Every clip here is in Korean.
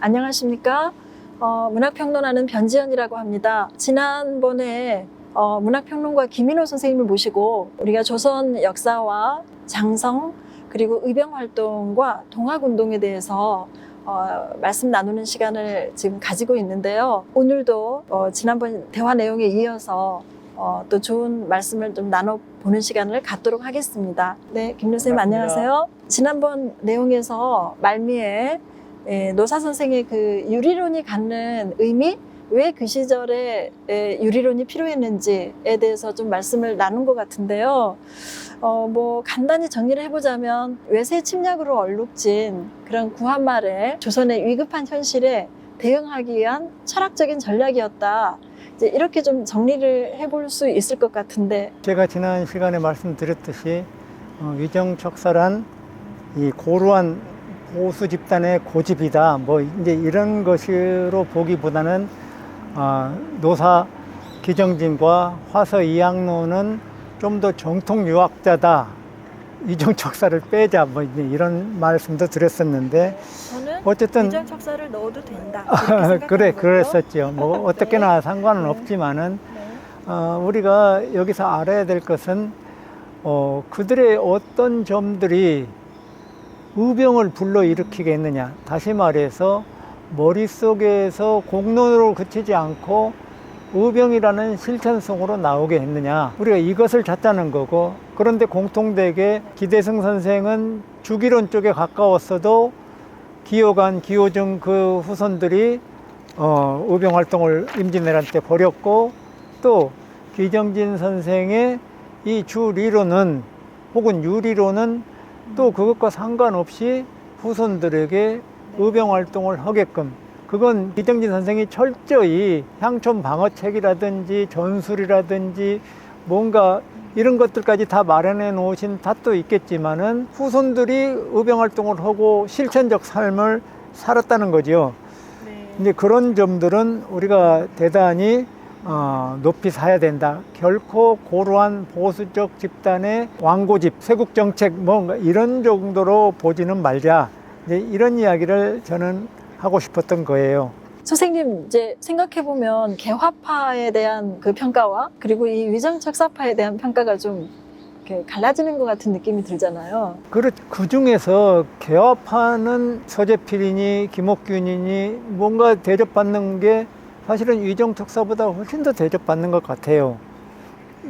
안녕하십니까? 문학평론하는 변지연이라고 합니다. 지난번에 문학평론가 김인호 선생님을 모시고 우리가 조선 역사와 장성 그리고 의병활동과 동학운동에 대해서 말씀 나누는 시간을 지금 가지고 있는데요. 오늘도 지난번 대화 내용에 이어서 또 좋은 말씀을 좀 나눠보는 시간을 갖도록 하겠습니다. 네, 김 선생님 안녕하세요. 지난번 내용에서 말미에 노사 선생의 그 유리론이 갖는 의미, 왜 그 시절에 유리론이 필요했는지에 대해서 좀 말씀을 나눈 것 같은데요. 뭐 간단히 정리를 해보자면 외세 침략으로 얼룩진 그런 구한말에 조선의 위급한 현실에 대응하기 위한 철학적인 전략이었다. 이제 이렇게 좀 정리를 해볼 수 있을 것 같은데, 제가 지난 시간에 말씀드렸듯이 위정척사란 이 고루한 보수 집단의 고집이다. 뭐 이제 이런 것으로 보기보다는 노사 기정진과 화서 이항로는 좀 더 정통 유학자다. 위정척사를 빼자. 뭐 이제 이런 말씀도 드렸었는데, 저는 어쨌든 위정척사를 넣어도 된다. 이렇게 그래 생각하는 거죠. 그랬었죠. 뭐 어떻게나 상관은 네. 없지만은 네. 우리가 여기서 알아야 될 것은 그들의 어떤 점들이 의병을 불러일으키게 했느냐. 다시 말해서 머릿속에서 공론으로 그치지 않고 의병이라는 실천성으로 나오게 했느냐. 우리가 이것을 찾자는 거고, 그런데 공통되게 기대승 선생은 주기론 쪽에 가까웠어도 기호관, 기호중 그 후손들이 의병활동을 임진왜란 때 벌였고, 또 기정진 선생의 이 주리론은 혹은 유리론은 또 그것과 상관없이 후손들에게 의병활동을 하게끔, 그건 기정진 선생이 철저히 향촌 방어책이라든지 전술이라든지 뭔가 이런 것들까지 다 마련해 놓으신 탓도 있겠지만은 후손들이 의병활동을 하고 실천적 삶을 살았다는 거죠. 네. 이제 그런 점들은 우리가 대단히 높이 사야 된다. 결코 고루한 보수적 집단의 완고집, 쇄국 정책 뭐 이런 정도로 보지는 말자. 이제 이런 이야기를 저는 하고 싶었던 거예요. 선생님, 이제 생각해보면 개화파에 대한 그 평가와 그리고 이 위정척사파에 대한 평가가 좀 이렇게 갈라지는 것 같은 느낌이 들잖아요. 그 중에서 개화파는 서재필이니 김옥균이니 뭔가 대접받는 게 사실은 위정척사보다 훨씬 더 대접받는 것 같아요.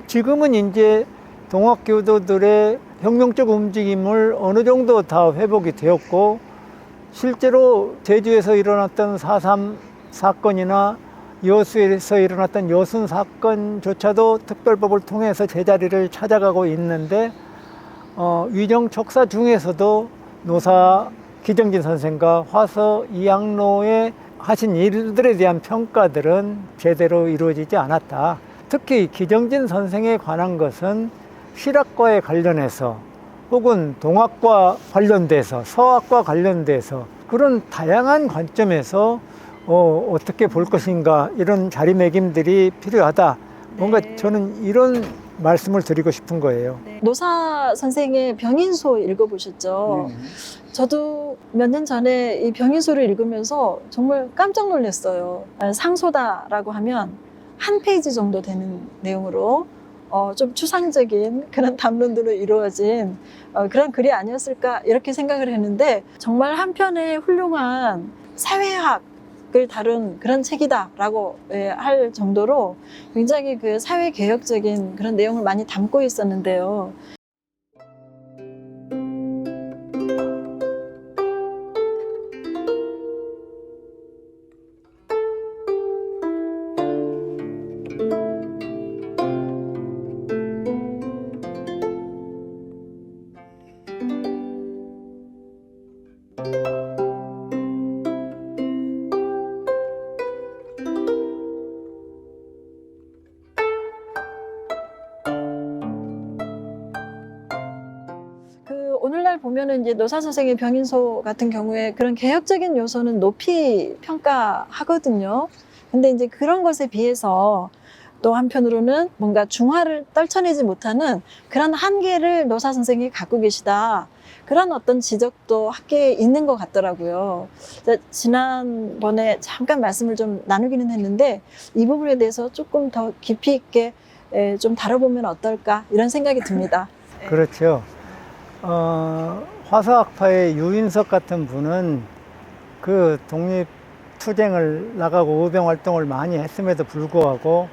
지금은 이제 동학교도들의 혁명적 움직임을 어느 정도 다 회복이 되었고, 실제로 제주에서 일어났던 4.3 사건이나 여수에서 일어났던 여순 사건조차도 특별법을 통해서 제자리를 찾아가고 있는데, 위정척사 중에서도 노사 기정진 선생과 화서 이항로의 하신 일들에 대한 평가들은 제대로 이루어지지 않았다. 특히 기정진 선생에 관한 것은 실학과에 관련해서 혹은 동학과 관련돼서 서학과 관련돼서 그런 다양한 관점에서 어떻게 볼 것인가, 이런 자리매김들이 필요하다. 뭔가 저는 이런 말씀을 드리고 싶은 거예요. 네. 노사 선생의 병인소 읽어보셨죠? 저도 몇 년 전에 이 병인소를 읽으면서 정말 깜짝 놀랐어요. 상소다라고 하면 한 페이지 정도 되는 내용으로 좀 추상적인 그런 담론들로 이루어진 그런 글이 아니었을까 이렇게 생각을 했는데, 정말 한편의 훌륭한 사회학을 다룬 그런 책이다라고 할 정도로 굉장히 그 사회개혁적인 그런 내용을 많이 담고 있었는데요. 오늘날 보면은 이제 노사 선생의 병인소 같은 경우에 그런 개혁적인 요소는 높이 평가하거든요. 근데 이제 그런 것에 비해서 또 한편으로는 뭔가 중화를 떨쳐내지 못하는 그런 한계를 노사 선생이 갖고 계시다. 그런 어떤 지적도 학계에 있는 것 같더라고요. 지난번에 잠깐 말씀을 좀 나누기는 했는데 이 부분에 대해서 조금 더 깊이 있게 좀 다뤄보면 어떨까 이런 생각이 듭니다. 그렇죠. 화서학파의 유인석 같은 분은 그 독립투쟁을 나가고 의병활동을 많이 했음에도 불구하고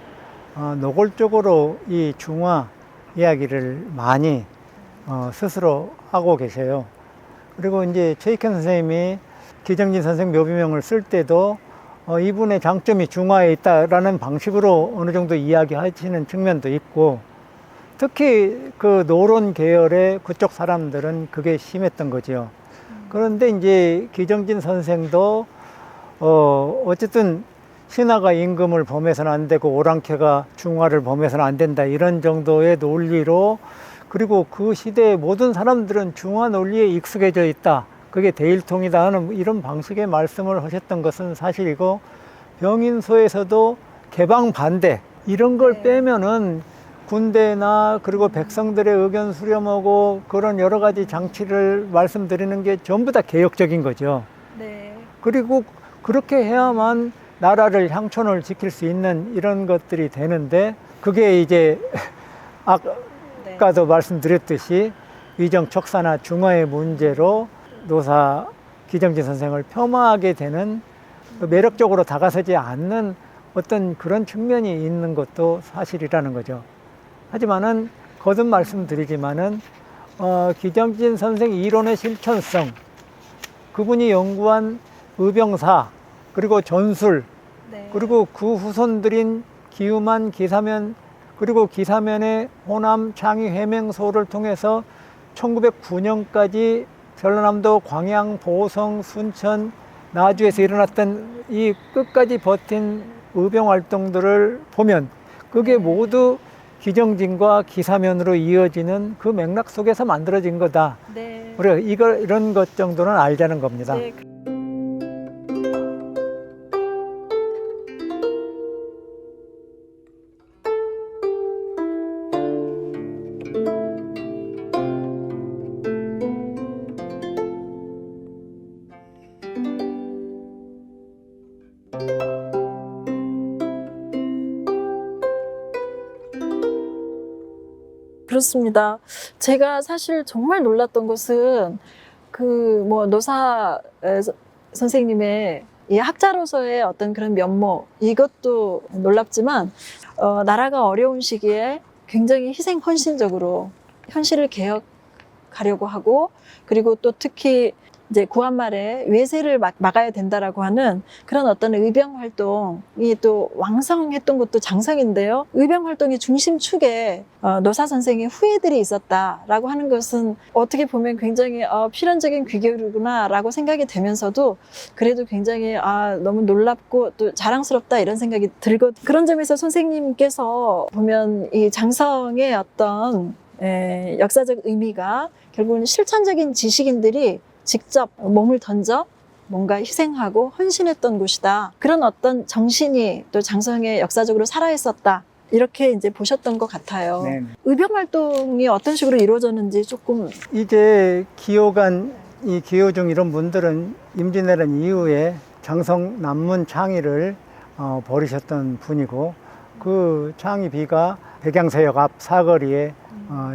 노골적으로 이 중화 이야기를 많이 스스로 하고 계세요. 그리고 이제 최익현 선생님이 기정진 선생 묘비명을 쓸 때도 이분의 장점이 중화에 있다라는 방식으로 어느 정도 이야기하시는 측면도 있고, 특히 그 노론 계열의 그쪽 사람들은 그게 심했던 거죠. 그런데 이제 기정진 선생도 어쨌든 신하가 임금을 범해서는 안 되고 오랑캐가 중화를 범해서는 안 된다, 이런 정도의 논리로, 그리고 그 시대의 모든 사람들은 중화 논리에 익숙해져 있다, 그게 대일통이다 하는 이런 방식의 말씀을 하셨던 것은 사실이고, 병인소에서도 개방 반대 이런 걸 빼면은 군대나 그리고 백성들의 의견 수렴하고 그런 여러 가지 장치를 말씀드리는 게 전부 다 개혁적인 거죠. 네. 그리고 그렇게 해야만 나라를 향촌을 지킬 수 있는 이런 것들이 되는데, 그게 이제 아까도 말씀드렸듯이 위정척사나 중화의 문제로 노사 기정진 선생을 폄하하게 되는, 매력적으로 다가서지 않는 어떤 그런 측면이 있는 것도 사실이라는 거죠. 하지만은 거듭 말씀드리지만은 기정진 선생 이론의 실천성, 그분이 연구한 의병사, 그리고 전술, 그리고 그 후손들인 기우만, 기사면, 그리고 기사면의 호남 창의 해맹소를 통해서 1909년까지 전라남도 광양, 보성, 순천, 나주에서 일어났던 이 끝까지 버틴 의병 활동들을 보면 그게 모두 기정진과 기사면으로 이어지는 그 맥락 속에서 만들어진 거다. 네. 우리가 이런 것 정도는 알자는 겁니다. 네. 그렇습니다. 제가 사실 정말 놀랐던 것은 그 뭐 노사 선생님의 이 학자로서의 어떤 그런 면모, 이것도 놀랍지만 나라가 어려운 시기에 굉장히 희생 헌신적으로 현실을 개혁하려고 하고, 그리고 또 특히 이제 구한말에 외세를 막아야 된다라고 하는 그런 어떤 의병 활동이 또 왕성했던 것도 장성인데요. 의병 활동의 중심축에 노사 선생의 후예들이 있었다라고 하는 것은 어떻게 보면 굉장히 필연적인 귀결이구나라고 생각이 되면서도 그래도 굉장히 너무 놀랍고 또 자랑스럽다 이런 생각이 들고, 그런 점에서 선생님께서 보면 이 장성의 어떤 역사적 의미가 결국은 실천적인 지식인들이 직접 몸을 던져 뭔가 희생하고 헌신했던 곳이다. 그런 어떤 정신이 또 장성에 역사적으로 살아있었다. 이렇게 이제 보셨던 것 같아요. 네. 의병 활동이 어떤 식으로 이루어졌는지 조금. 이제 기호관, 이 기호중 이런 분들은 임진왜란 이후에 장성 남문 창의를 벌이셨던 분이고, 그 창의비가 백양서역 앞 사거리에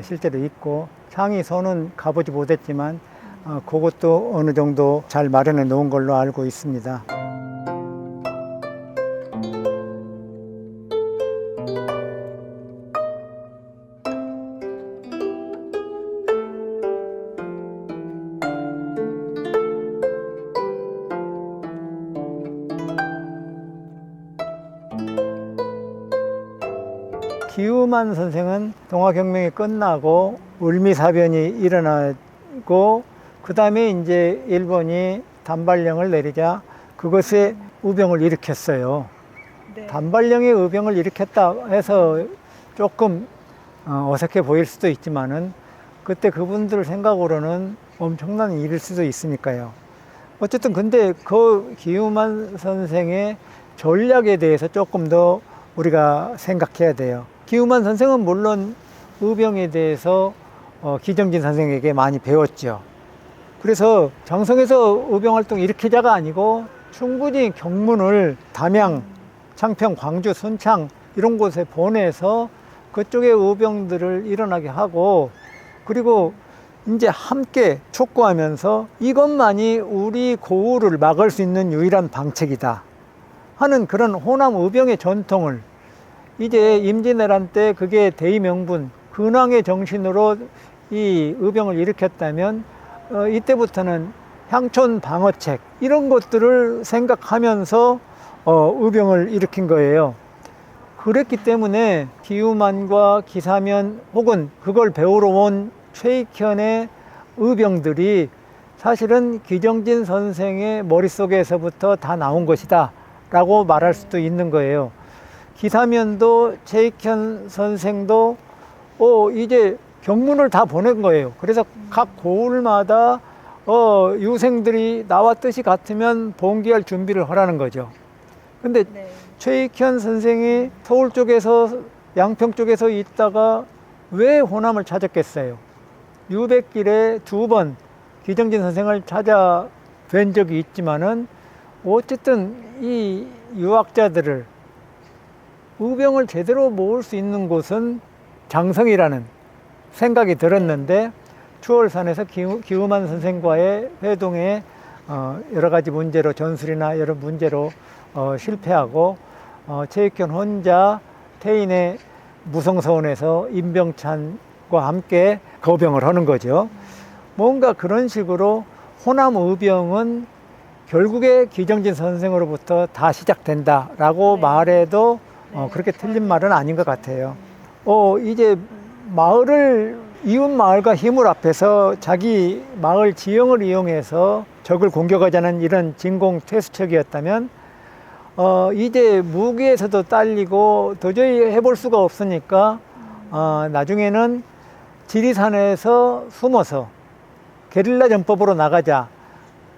실제로 있고, 창의소는 가보지 못했지만 그것도 어느 정도 잘 마련해 놓은 걸로 알고 있습니다. 기우만 선생은 동화혁명이 끝나고 울미사변이 일어나고, 그 다음에 이제 일본이 단발령을 내리자 그것에 의병을 일으켰어요. 네. 단발령의 의병을 일으켰다 해서 조금 어색해 보일 수도 있지만은 그때 그분들 생각으로는 엄청난 일일 수도 있으니까요. 어쨌든 근데 그 기우만 선생의 전략에 대해서 조금 더 우리가 생각해야 돼요. 기우만 선생은 물론 의병에 대해서 기정진 선생에게 많이 배웠죠. 그래서 장성에서 의병 활동 일으키자가 아니고 충분히 경문을 담양, 창평, 광주, 순창 이런 곳에 보내서 그쪽의 의병들을 일어나게 하고, 그리고 이제 함께 촉구하면서 이것만이 우리 고우를 막을 수 있는 유일한 방책이다 하는 그런 호남 의병의 전통을 이제 임진왜란 때 그게 대의명분, 근황의 정신으로 이 의병을 일으켰다면 이때부터는 향촌 방어책 이런 것들을 생각하면서 의병을 일으킨 거예요. 그랬기 때문에 기우만과 기사면 혹은 그걸 배우러 온 최익현의 의병들이 사실은 기정진 선생의 머릿속에서부터 다 나온 것이다 라고 말할 수도 있는 거예요. 기사면도 최익현 선생도 이제 경문을 다 보낸 거예요. 그래서 각 고을마다 유생들이 나와 뜻이 같으면 봉기할 준비를 하라는 거죠. 근데 네. 최익현 선생이 서울 쪽에서 양평 쪽에서 있다가 왜 호남을 찾았겠어요? 유백길에 2번 기정진 선생을 찾아뵌 적이 있지만은 어쨌든 이 유학자들을 의병을 제대로 모을 수 있는 곳은 장성이라는 생각이 들었는데 추월산에서 기우만 선생과의 회동에 여러 가지 문제로 전술이나 여러 문제로 실패하고 최익현 혼자 태인의 무성서원에서 임병찬과 함께 거병을 하는 거죠. 뭔가 그런 식으로 호남 의병은 결국에 기정진 선생으로부터 다 시작된다라고 말해도 그렇게 틀린 말은 아닌 것 같아요. 이제 이웃 마을과 힘을 합해서 자기 마을 지형을 이용해서 적을 공격하자는 이런 진공 퇴수척이었다면 이제 무기에서도 딸리고 도저히 해볼 수가 없으니까 나중에는 지리산에서 숨어서 게릴라 전법으로 나가자.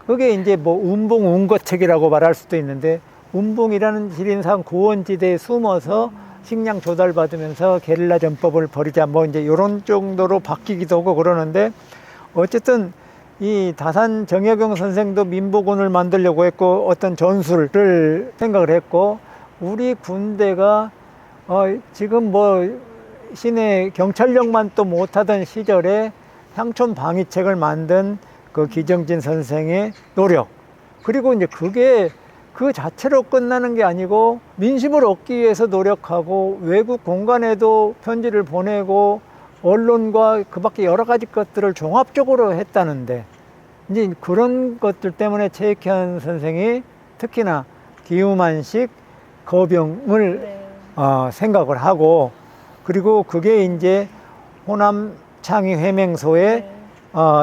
그게 이제 뭐 운봉 운거책이라고 말할 수도 있는데, 운봉이라는 지리산 고원지대에 숨어서 식량 조달받으면서 게릴라 전법을 벌이자, 뭐 이제 이런 정도로 바뀌기도 하고 그러는데, 어쨌든 이 다산 정약용 선생도 민복원을 만들려고 했고 어떤 전술을 생각을 했고, 우리 군대가 지금 뭐 시내 경찰력만 또 못하던 시절에 향촌 방위책을 만든 그 기정진 선생의 노력, 그리고 이제 그게 그 자체로 끝나는 게 아니고 민심을 얻기 위해서 노력하고 외국 공간에도 편지를 보내고 언론과 그 밖에 여러 가지 것들을 종합적으로 했다는데, 이제 그런 것들 때문에 최익현 선생이 특히나 기우만식 거병을 생각을 하고, 그리고 그게 이제 호남 창의 회맹소에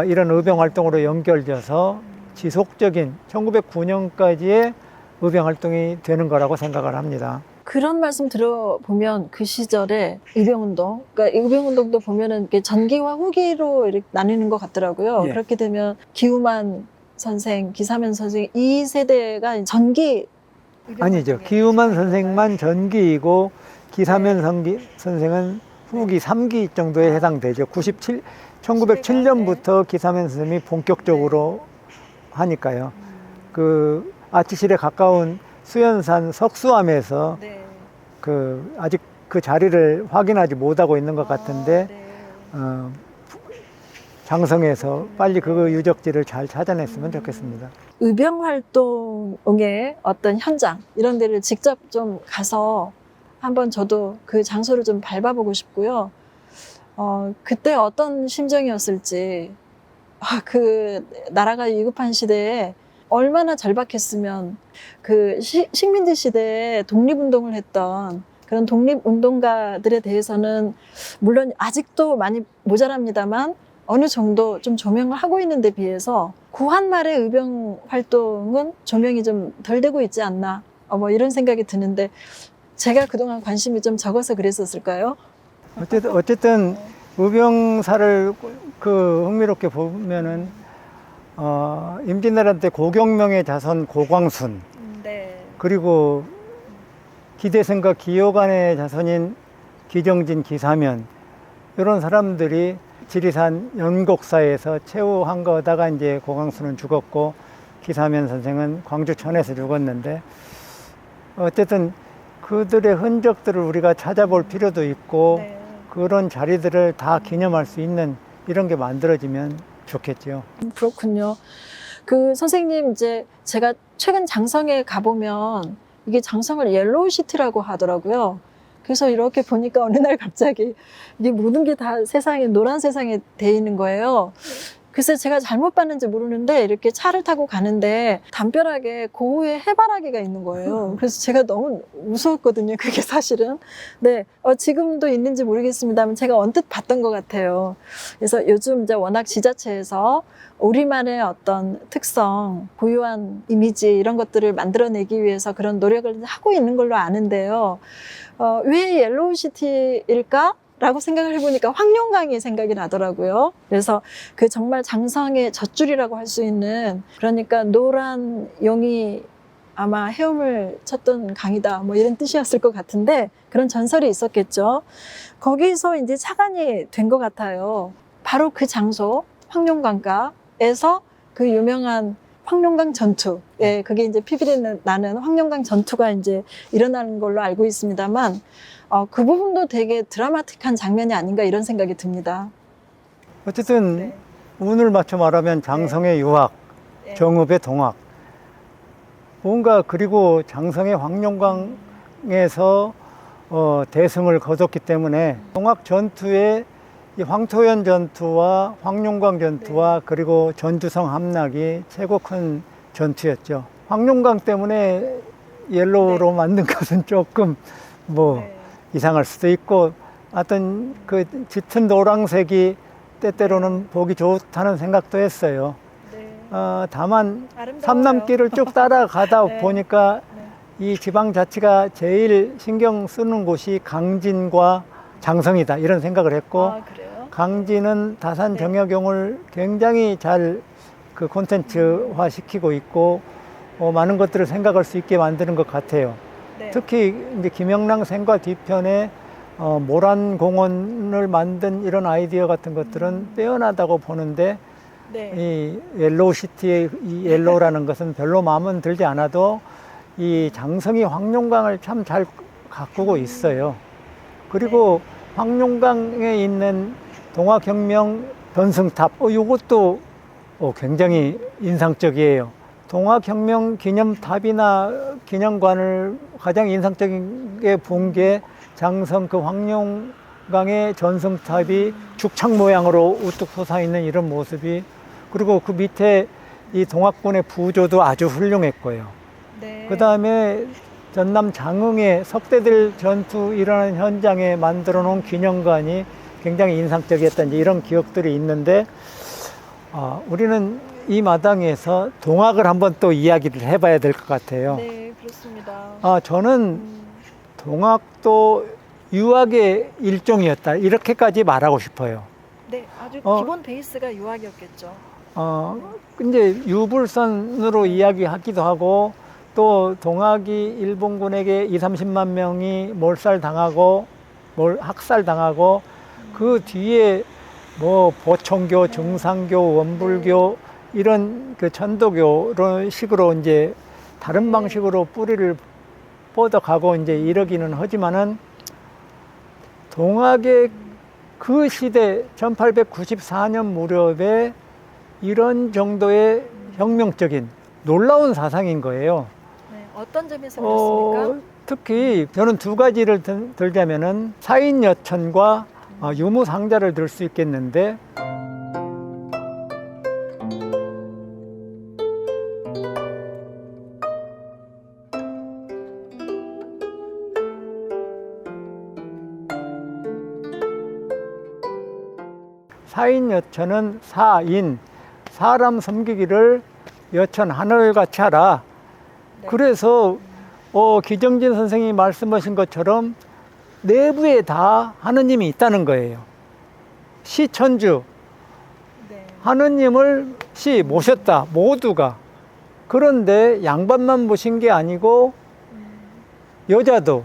이런 의병 활동으로 연결돼서 지속적인 1909년까지의 의병 활동이 되는 거라고 생각을 합니다. 그런 말씀 들어보면 그 시절에 의병운동, 그러니까 의병운동도 보면은 이렇게 전기와 후기로 이렇게 나뉘는 것 같더라고요. 예. 그렇게 되면 기우만 선생, 기사면 선생 이 세대가 전기 아니죠. 기우만 선생만 전기이고 기사면 선생은 후기 3기 정도에 해당되죠. 1907년부터 기사면 선생님이 본격적으로 하니까요. 그 아치실에 가까운 수연산 석수암에서 아직 그 자리를 확인하지 못하고 있는 것 같은데 장성에서 빨리 그 유적지를 잘 찾아냈으면 좋겠습니다. 의병 활동의 어떤 현장 이런 데를 직접 좀 가서 한번 저도 그 장소를 좀 밟아보고 싶고요. 그때 어떤 심정이었을지, 그 나라가 위급한 시대에 얼마나 절박했으면 그 식민지 시대에 독립운동을 했던 그런 독립운동가들에 대해서는 물론 아직도 많이 모자랍니다만 어느 정도 좀 조명을 하고 있는 데 비해서 구한 말의 의병 활동은 조명이 좀 덜 되고 있지 않나, 뭐 이런 생각이 드는데 제가 그동안 관심이 좀 적어서 그랬었을까요? 어쨌든 의병사를 그 흥미롭게 보면은 임진왜란 때 고경명의 자손 고광순, 그리고 기대생과 기요간의 자손인 기정진, 기사면 이런 사람들이 지리산 연곡사에서 최후한 거다가 이제 고강수는 죽었고 기사면 선생은 광주천에서 죽었는데 어쨌든 그들의 흔적들을 우리가 찾아볼 필요도 있고 네. 그런 자리들을 다 기념할 수 있는 이런 게 만들어지면 좋겠죠. 그렇군요. 그 선생님 이제 제가 최근 장성에 가보면 이게 장성을 옐로우 시티라고 하더라고요. 그래서 이렇게 보니까 어느 날 갑자기 이게 모든 게 다 세상에 노란 세상에 돼 있는 거예요. 글쎄 제가 잘못 봤는지 모르는데 이렇게 차를 타고 가는데 담벼락에 고우의 해바라기가 있는 거예요. 그래서 제가 너무 무서웠거든요. 그게 사실은. 네, 지금도 있는지 모르겠습니다만 제가 언뜻 봤던 것 같아요. 그래서 요즘 이제 워낙 지자체에서 우리만의 어떤 특성, 고유한 이미지 이런 것들을 만들어내기 위해서 그런 노력을 하고 있는 걸로 아는데요. 왜 옐로우시티일까? 라고 생각을 해보니까 황룡강이 생각이 나더라고요. 그래서 그 정말 장성의 젖줄이라고 할 수 있는, 그러니까 노란 용이 아마 헤엄을 쳤던 강이다 뭐 이런 뜻이었을 것 같은데 그런 전설이 있었겠죠. 거기서 이제 착안이 된 것 같아요. 바로 그 장소 황룡강가에서 그 유명한 황룡강 전투, 예, 그게 이제 피비리 나는 황룡강 전투가 이제 일어나는 걸로 알고 있습니다만, 그 부분도 되게 드라마틱한 장면이 아닌가 이런 생각이 듭니다. 어쨌든 네. 운을 맞춰 말하면 장성의 유학, 네. 정읍의 동학, 뭔가 그리고 장성의 황룡강에서 대승을 거뒀기 때문에 동학 전투에 이 황토현 전투와 황룡강 전투와 그리고 전주성 함락이 최고 큰 전투였죠. 황룡강 때문에 옐로우로 만든 것은 조금 뭐 이상할 수도 있고, 하여튼 그 짙은 노란색이 때때로는 보기 좋다는 생각도 했어요. 다만 아름다워요. 삼남길을 쭉 따라가다 네. 보니까 이 지방자치가 제일 신경 쓰는 곳이 강진과 장성이다 이런 생각을 했고, 그래요? 강진은 다산 정약용을 굉장히 잘 그 콘텐츠화 시키고 있고 많은 것들을 생각할 수 있게 만드는 것 같아요. 네. 특히 이제 김영랑 생과 뒤편에 모란 공원을 만든 이런 아이디어 같은 것들은 빼어나다고 보는데, 네. 이 옐로우시티의 이 옐로우라는 것은 별로 마음은 들지 않아도 이 장성이 황룡강을 참 잘 가꾸고 있어요. 그리고 황룡강에 있는 동학혁명 변승탑, 이것도 굉장히 인상적이에요. 동학혁명 기념탑이나 기념관을 가장 인상적이게 본 게 장성 그 황룡강의 전승탑이 죽창 모양으로 우뚝 솟아있는 이런 모습이, 그리고 그 밑에 이 동학군의 부조도 아주 훌륭했고요. 네. 그 다음에 전남 장흥의 석대들 전투 일어나는 현장에 만들어 놓은 기념관이 굉장히 인상적이었던 이런 기억들이 있는데, 우리는 이 마당에서 동학을 한번 또 이야기를 해봐야 될 것 같아요. 네, 그렇습니다. 저는 동학도 유학의 일종이었다 이렇게까지 말하고 싶어요. 네, 아주 기본 베이스가 유학이었겠죠. 근데 유불선으로 이야기하기도 하고, 또 동학이 일본군에게 20-30만 명이 몰살당하고 학살당하고 그 뒤에 뭐 보청교, 증상교, 원불교 이런 그 천도교 이런 식으로 이제 다른 방식으로 뿌리를 뻗어가고 이제 이러기는 하지만은 동학의 그 시대 1894년 무렵에 이런 정도의 혁명적인 놀라운 사상인 거예요. 네, 어떤 점에서 그렇습니까? 특히 저는 두 가지를 들자면은 사인여천과 유무상자를 들 수 있겠는데, 사인여천은 사인, 사람 섬기기를 여천 하늘같이 하라. 네. 그래서 기정진 선생님이 말씀하신 것처럼 내부에 다 하느님이 있다는 거예요. 시천주, 네. 하느님을 모셨다, 모두가. 그런데 양반만 모신 게 아니고 여자도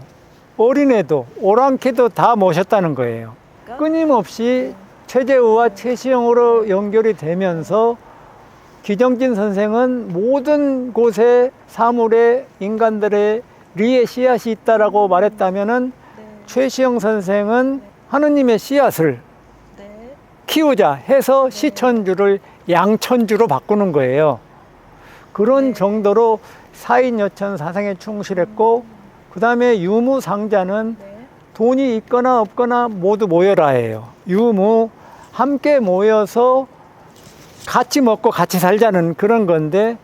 어린애도 오랑캐도 다 모셨다는 거예요. 끊임없이 최재우와 최시영으로 연결이 되면서 기정진 선생은 모든 곳에 사물에 인간들의 리의 씨앗이 있다라고 말했다면은 최시영 선생은 하느님의 씨앗을 키우자 해서 시천주를 양천주로 바꾸는 거예요. 그런 정도로 사인여천 사상에 충실했고, 그 다음에 유무상자는 돈이 있거나 없거나 모두 모여라예요. 유무 함께 모여서 같이 먹고 같이 살자는 그런 건데,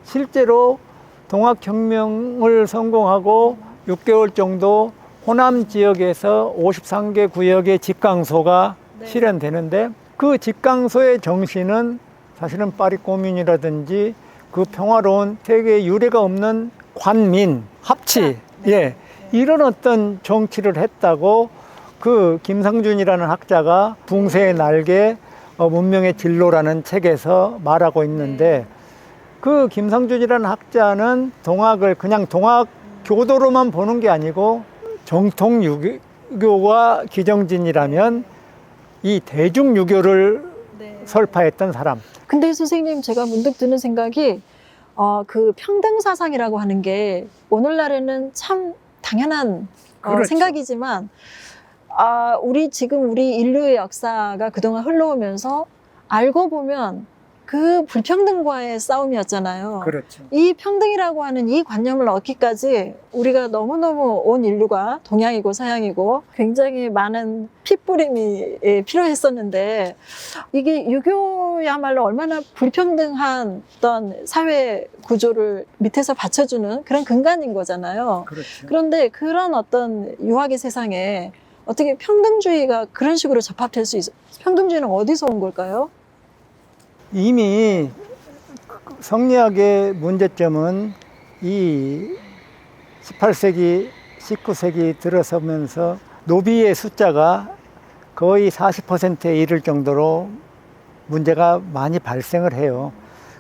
실제로 동학혁명을 성공하고 6개월 정도 호남 지역에서 53개 구역의 집강소가 실현되는데, 그 집강소의 정신은 사실은 파리 코뮌이라든지 그 평화로운 세계에 유례가 없는 관민, 합치, 이런 어떤 정치를 했다고 그 김상준이라는 학자가 붕세의 날개, 문명의 진로라는 책에서 말하고 있는데, 그 김상준이라는 학자는 동학을 그냥 동학 교도로만 보는 게 아니고 정통 유교가 기정진이라면 이 대중 유교를 설파했던 사람. 근데 선생님, 제가 문득 드는 생각이 그 평등 사상이라고 하는 게 오늘날에는 참 당연한 그렇죠. 생각이지만, 우리 인류의 역사가 그동안 흘러오면서 알고 보면 그 불평등과의 싸움이었잖아요. 그렇죠. 이 평등이라고 하는 이 관념을 얻기까지 우리가 너무너무 온 인류가 동양이고 서양이고 굉장히 많은 핏부림이 필요했었는데, 이게 유교야말로 얼마나 불평등한 어떤 사회 구조를 밑에서 받쳐주는 그런 근간인 거잖아요. 그렇죠. 그런데 그런 어떤 유학의 세상에 어떻게 평등주의가 그런 식으로 접합될 수 있어요? 평등주의는 어디서 온 걸까요? 이미 성리학의 문제점은 이 18세기, 19세기 들어서면서 노비의 숫자가 거의 40%에 이를 정도로 문제가 많이 발생을 해요.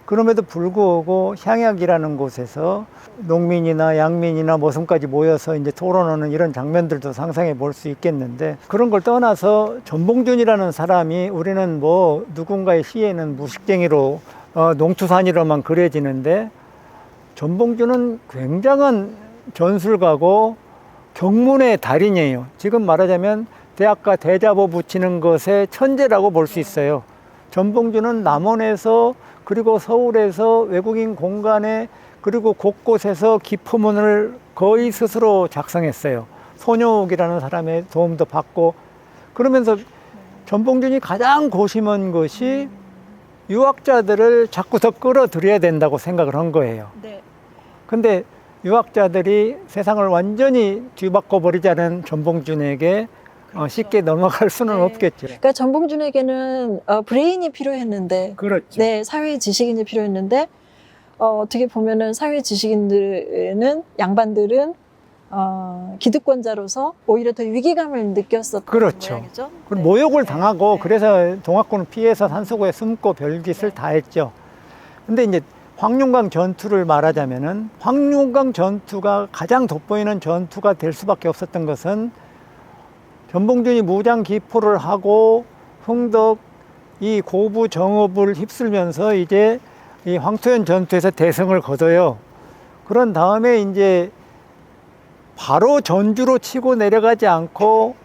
그럼에도 불구하고 향약이라는 곳에서 농민이나 양민이나 모성까지 모여서 이제 토론하는 이런 장면들도 상상해 볼 수 있겠는데, 그런 걸 떠나서 전봉준이라는 사람이 우리는 뭐 누군가의 시에는 무식쟁이로 농투산이로만 그려지는데, 전봉준은 굉장한 전술가고 경문의 달인이에요. 지금 말하자면 대학가 대자보 붙이는 것의 천재라고 볼 수 있어요. 전봉준은 남원에서 그리고 서울에서 외국인 공간에 그리고 곳곳에서 기표문을 거의 스스로 작성했어요. 손효옥이라는 사람의 도움도 받고. 그러면서 전봉준이 가장 고심한 것이 유학자들을 자꾸 더 끌어들여야 된다고 생각을 한 거예요. 근데 유학자들이 세상을 완전히 뒤바꿔 버리자는 전봉준에게 쉽게 넘어갈 수는 없겠죠. 그러니까 전봉준에게는 브레인이 필요했는데, 그렇죠. 사회 지식인이 필요했는데, 어떻게 보면은 사회 지식인들은, 양반들은 기득권자로서 오히려 더 위기감을 느꼈었던 그렇죠. 모양이죠. 그리고 모욕을 당하고 그래서 동학군은 피해서 산수고에 숨고 별짓을 다 했죠. 근데 이제 황룡강 전투를 말하자면은, 황룡강 전투가 가장 돋보이는 전투가 될 수밖에 없었던 것은 전봉준이 무장 기포를 하고 흥덕 이 고부 정업을 휩쓸면서 이제 이 황토현 전투에서 대승을 거둬요. 그런 다음에 이제 바로 전주로 치고 내려가지 않고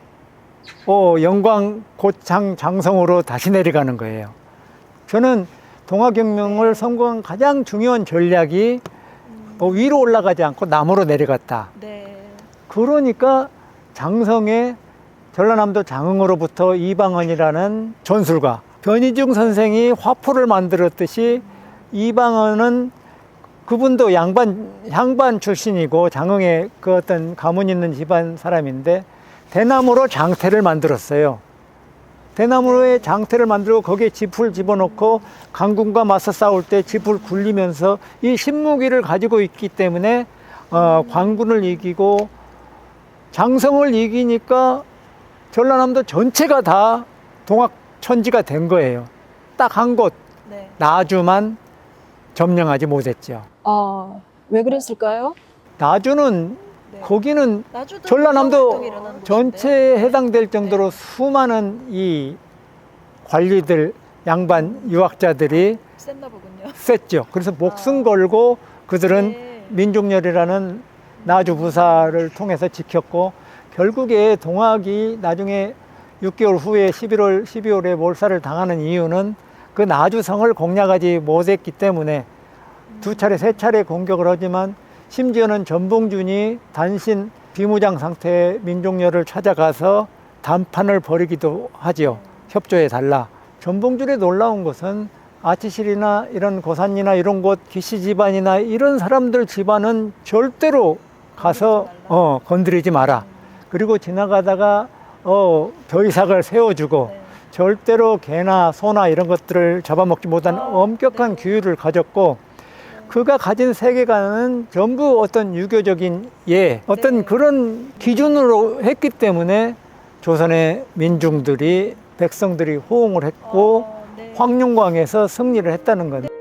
영광 고창 장성으로 다시 내려가는 거예요. 저는 동학혁명을 성공한 가장 중요한 전략이 위로 올라가지 않고 남으로 내려갔다. 그러니까 장성에 전라남도 장흥으로부터 이방원이라는 전술가, 변희중 선생이 화포를 만들었듯이 이방원은 그분도 향반 출신이고 장흥에 그 어떤 가문 있는 집안 사람인데 대나무로 장태를 만들었어요. 대나무에 장태를 만들고 거기에 짚을 집어넣고 강군과 맞서 싸울 때 짚을 굴리면서 이 신무기를 가지고 있기 때문에 광군을 이기고 장성을 이기니까 전라남도 전체가 다 동학천지가 된 거예요. 딱 한 곳, 나주만 점령하지 못했죠. 왜 그랬을까요? 나주는 네. 거기는 나주도 전라남도 활동이 일어나는 곳인데. 전체에 해당될 정도로 네. 수많은 이 관리들, 양반, 유학자들이 셌나 보군요. 셌죠. 그래서 목숨 아. 걸고 그들은 네. 민족열이라는 나주 부사를 통해서 지켰고, 결국에 동학이 나중에 6개월 후에 12월에 몰살을 당하는 이유는 그 나주성을 공략하지 못했기 때문에 두 차례, 세 차례 공격을 하지만, 심지어는 전봉준이 단신 비무장 상태의 민족열을 찾아가서 담판을 벌이기도 하지요. 협조해 달라. 전봉준의 놀라운 것은 아치실이나 이런 고산이나 이런 곳 기시 집안이나 이런 사람들 집안은 절대로 가서 건드리지 마라. 그리고 지나가다가 벼이삭을 세워주고 네. 절대로 개나 소나 이런 것들을 잡아먹지 못하는 엄격한 네. 규율을 가졌고, 그가 가진 세계관은 전부 어떤 유교적인 어떤 네. 그런 기준으로 했기 때문에 조선의 민중들이, 백성들이 호응을 했고 네. 황룡광에서 승리를 했다는 것.